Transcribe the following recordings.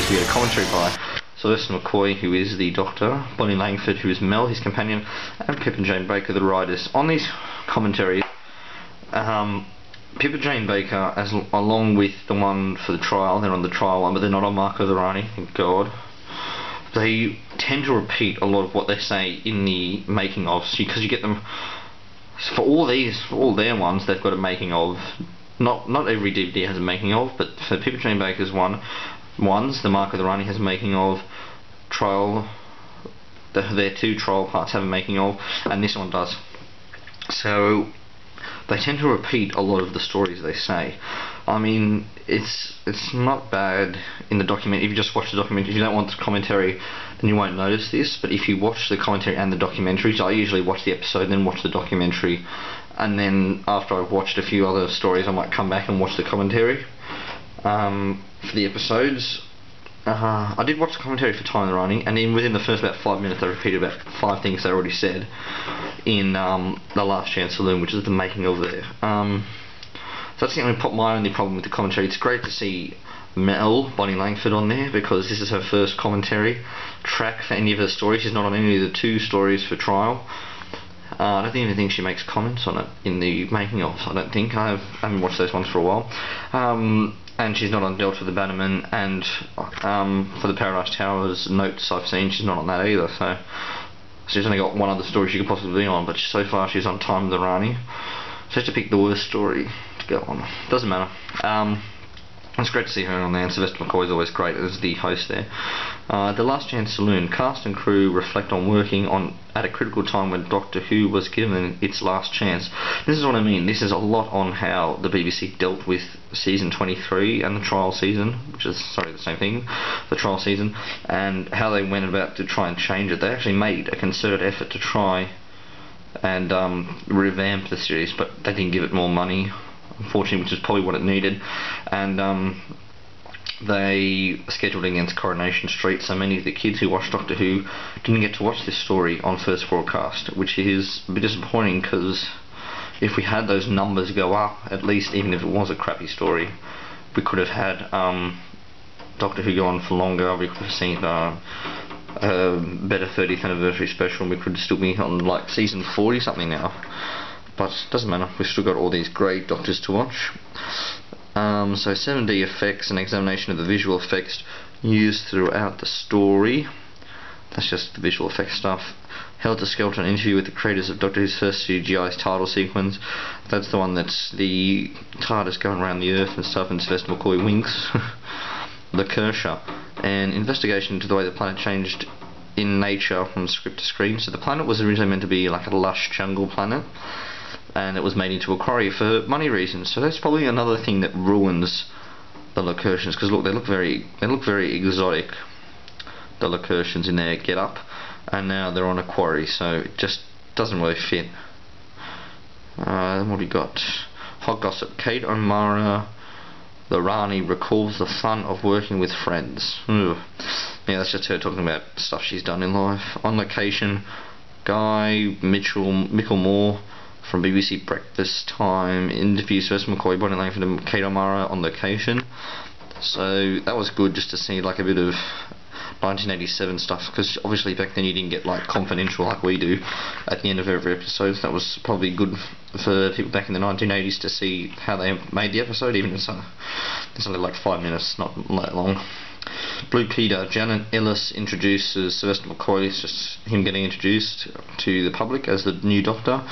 we get a commentary by Sylvester McCoy, who is the Doctor, Bonnie Langford, who is Mel, his companion, and Pip and Jane Baker, the writers. On these commentaries, Pip and Jane Baker, along with the one for the trial, they're on the trial one, but they're not on Mark of the Rani, thank God. They tend to repeat a lot of what they say in the making ofs, because you get them for all their ones. They've got a making of. Not every DVD has a making of, but for Pip and Jane Baker's ones, the Mark of the Rani has a making of. Trial, their two trial parts have a making of, and this one does. So they tend to repeat a lot of the stories they say. I mean, it's not bad in the document. If you just watch the documentary, if you don't want the commentary, then you won't notice this. But if you watch the commentary and the documentaries, I usually watch the episode, then watch the documentary, and then after I've watched a few other stories, I might come back and watch the commentary for the episodes. I did watch the commentary for Time of the Rani, and then within the first about 5 minutes they repeated about 5 things they already said in The Last Chance Saloon, which is the making of there. So that's my only problem with the commentary. It's great to see Mel, Bonnie Langford, on there, because this is her first commentary track for any of her stories. She's not on any of the 2 stories for Trial. I don't even think she makes comments on it in the making of. I don't think. I haven't watched those ones for a while. And she's not on Delta the Bannerman, and for the Paradise Towers notes I've seen, she's not on that either. So she's only got one other story she could possibly be on, but so far she's on Time of the Rani. So she has to pick the worst story to go on. Doesn't matter. It's great to see her on there, and Sylvester McCoy is always great as the host there. The Last Chance Saloon. Cast and crew reflect on working at a critical time when Doctor Who was given its last chance. This is what I mean. This is a lot on how the BBC dealt with season 23 and the trial season, which is, sorry, the same thing, the trial season, and how they went about to try and change it. They actually made a concerted effort to try and revamp the series, but they didn't give it more money, unfortunately, which is probably what it needed. And they scheduled it against Coronation Street, so many of the kids who watched Doctor Who didn't get to watch this story on first broadcast, which is a bit disappointing, because if we had those numbers go up, at least, even if it was a crappy story, we could have had Doctor Who go on for longer. We could have seen a better 30th anniversary special, and we could still be on like season 40 something now. But it doesn't matter, we've still got all these great Doctors to watch. So 7D effects and examination of the visual effects used throughout the story. That's just the visual effects stuff. Helter Skelter interview with the creators of Doctor Who's first CGI title sequence. That's the one that's the TARDIS going around the Earth and stuff, and Sylvester McCoy winks. The Kershaw. An investigation into the way the planet changed in nature from script to screen. So the planet was originally meant to be like a lush jungle planet, and it was made into a quarry for money reasons. So that's probably another thing that ruins the locations, because look, they look very exotic, the locations in their get up, and now they're on a quarry, so it just doesn't really fit. What do you got? Hot gossip. Kate O'Mara, the Rani, recalls the fun of working with friends. Ugh. Yeah, that's just her talking about stuff she's done in life. On location, Guy Micklemore from BBC Breakfast Time interviews Sylvester McCoy, Bonnie Langford and Kate O'Mara on location. So that was good, just to see like a bit of 1987 stuff, because obviously back then you didn't get like confidential like we do at the end of every episode. So that was probably good for people back in the 1980s to see how they made the episode, even if it's only like 5 minutes, not that long. Blue Peter. Janet Ellis introduces Sylvester McCoy. It's just him getting introduced to the public as the new Doctor.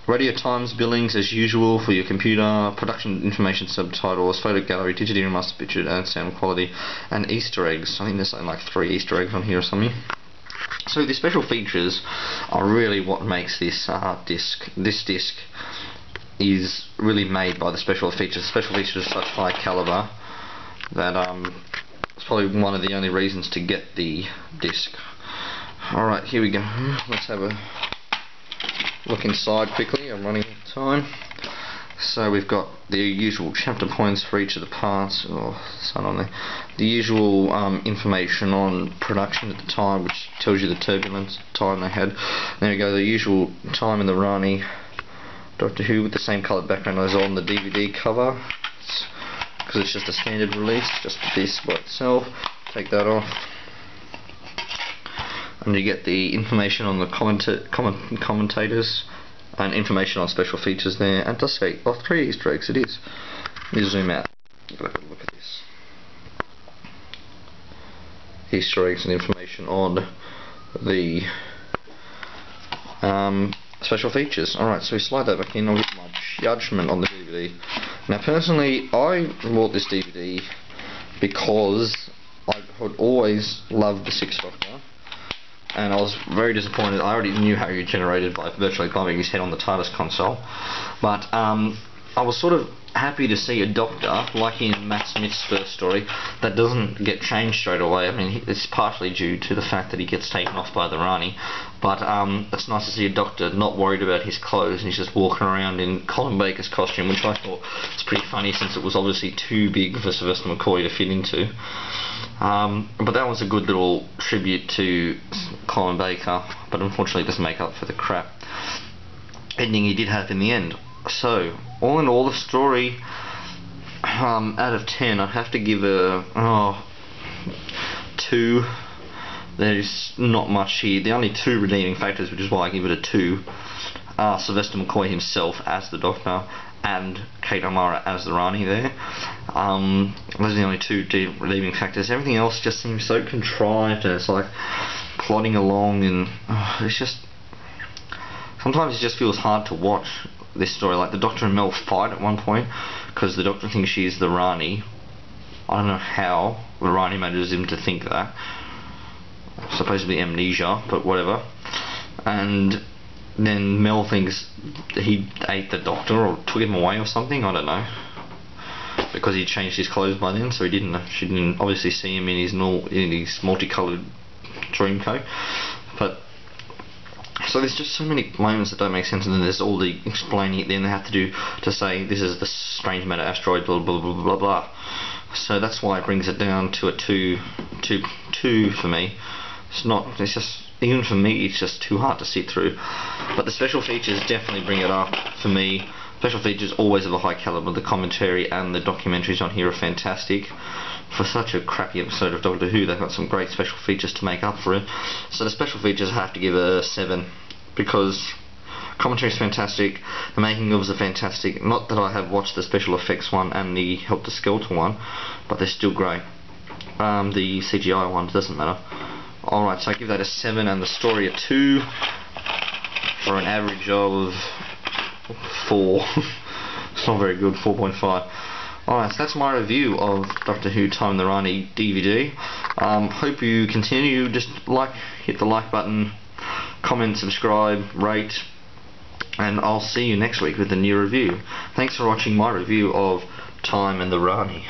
Radio Times billings as usual for your computer. Production information subtitles. Photo gallery. Digitally remastered picture and sound quality. And Easter eggs. I think there's something like 3 Easter eggs on here or something. So the special features are really what makes this disc. This disc is really made by the special features. Special features of such high caliber that it's probably one of the only reasons to get the disc. Alright, here we go. Let's have a look inside quickly. I'm running out of time. So we've got the usual chapter points for each of the parts. Oh, sun on there. The usual information on production at the time, which tells you the turbulence time they had. There we go, the usual time in the Rani Doctor Who with the same coloured background as on the DVD cover, because it's just a standard release, just this by itself. Take that off. And you get the information on the commentators and information on special features there. And it does say, 3 Easter eggs, it is. Let me zoom out. Look at this. Easter eggs and information on the special features. Alright, so we slide that back in. I'll give my judgment on the DVD. Now personally, I bought this DVD because I had always loved the Sixth Doctor, and I was very disappointed. I already knew how he regenerated by virtually bumping his head on the TARDIS console, but I was sort of happy to see a Doctor, like in Matt Smith's first story, that doesn't get changed straight away. I mean, it's partially due to the fact that he gets taken off by the Rani, but it's nice to see a Doctor not worried about his clothes, and he's just walking around in Colin Baker's costume, which I thought was pretty funny since it was obviously too big for Sylvester McCoy to fit into. But that was a good little tribute to Colin Baker, but unfortunately it doesn't make up for the crap ending he did have in the end. So, all in all, the story, out of 10, I'd have to give a 2. There's not much here. The only 2 redeeming factors, which is why I give it a 2, are Sylvester McCoy himself as the Doctor and Kate O'Mara as the Rani there. Those are the only 2 redeeming factors. Everything else just seems so contrived, and it's like plodding along, and it's just, sometimes it just feels hard to watch this story. Like the Doctor and Mel fight at one point because the Doctor thinks she's the Rani. I don't know how the Rani manages him to think that. Supposedly amnesia, but whatever. And then Mel thinks he ate the Doctor or took him away or something. I don't know, because he changed his clothes by then, so she didn't obviously see him in his multicoloured dream coat. But so there's just so many moments that don't make sense, and then there's all the explaining it then they have to do to say this is the strange matter asteroid, blah blah blah blah blah. So that's why it brings it down to a 2 for me. It's just, even for me, it's just too hard to sit through. But the special features definitely bring it up for me. Special features always of a high caliber. The commentary and the documentaries on here are fantastic. For such a crappy episode of Doctor Who, they've got some great special features to make up for it. So the special features I have to give a 7, because commentary is fantastic, the making ofs are fantastic. Not that I have watched the special effects one and the Helter Skelter one, but they're still great. The CGI one doesn't matter. Alright, so I give that a 7 and the story a 2 for an average of 4. It's not very good, 4.5. Alright, so that's my review of Doctor Who Time the Rani DVD. Hope you continue, just hit the like button, comment, subscribe, rate, and I'll see you next week with a new review. Thanks for watching my review of Time and the Rani.